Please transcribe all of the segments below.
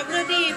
প্রদীপ।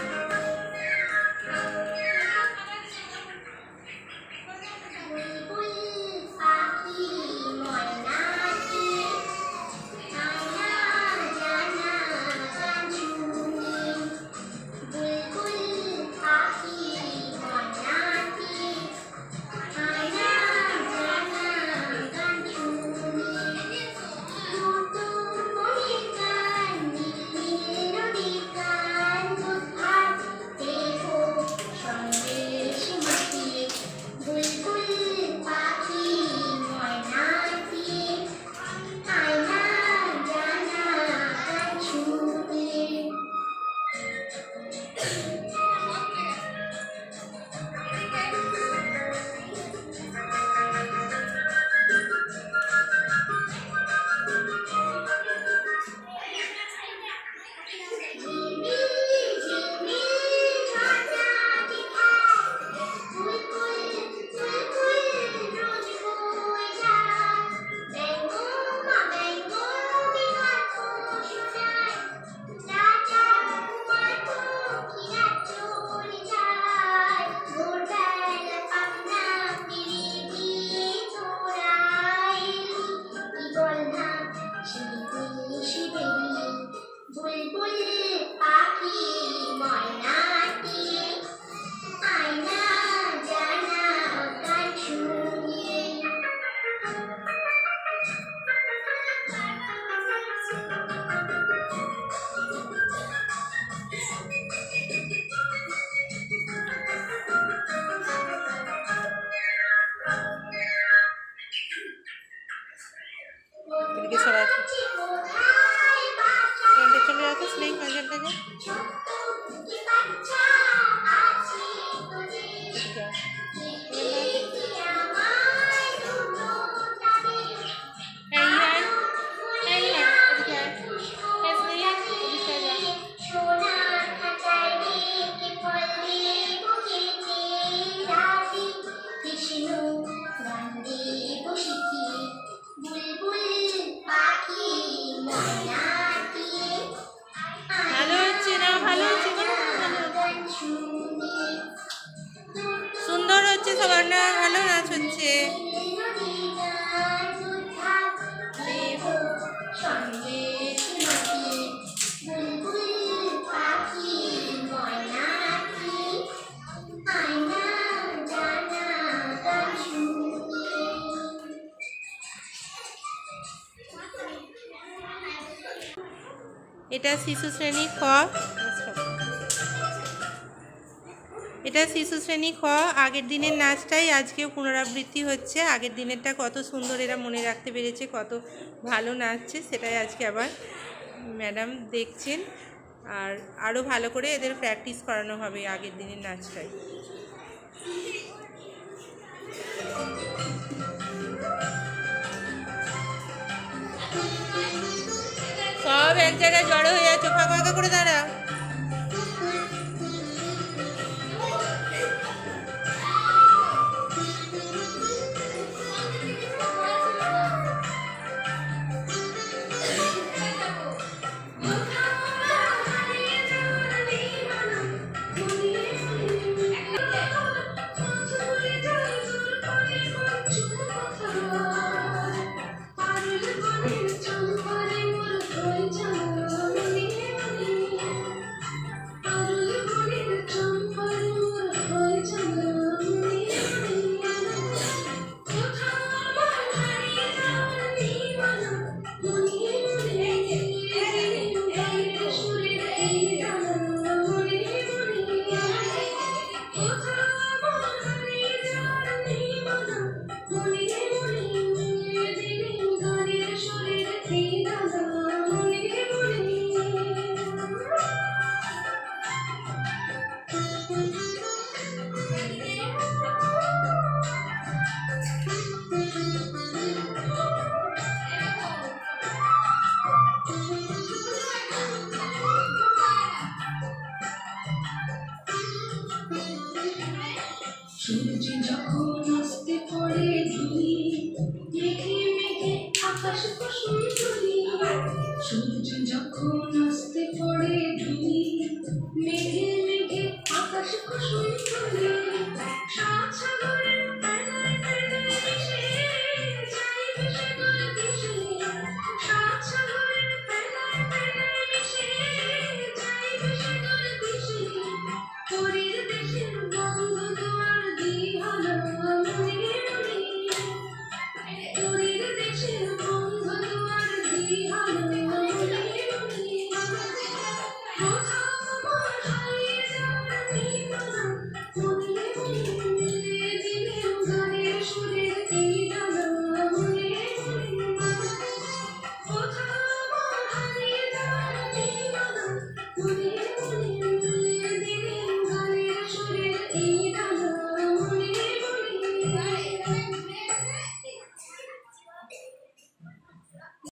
চলে যাচ্ছিস নেই প্যান্ডেলটাকে সুন্দর হচ্ছে সবার না, ভালো নাচ হচ্ছে। এটা শিশু শ্রেণী খ, এটা শিশু শ্রেণী খ। আগের দিনের নাচটাই আজকেও পুনরাবৃত্তি হচ্ছে। আগের দিনেরটা কত সুন্দর এরা মনে রাখতে পেরেছে, কত ভালো নাচছে, সেটাই আজকে আবার ম্যাডাম দেখছেন। আর আরও ভালো করে এদের প্র্যাকটিস করানো হবে আগের দিনের নাচটাই। সব এক জায়গায় জড়ো হয়ে যাচ্ছে, ফাঁকা ফাঁকা করে দাঁড়া। সূর্য যখন আসতে পড়ে ঢুলি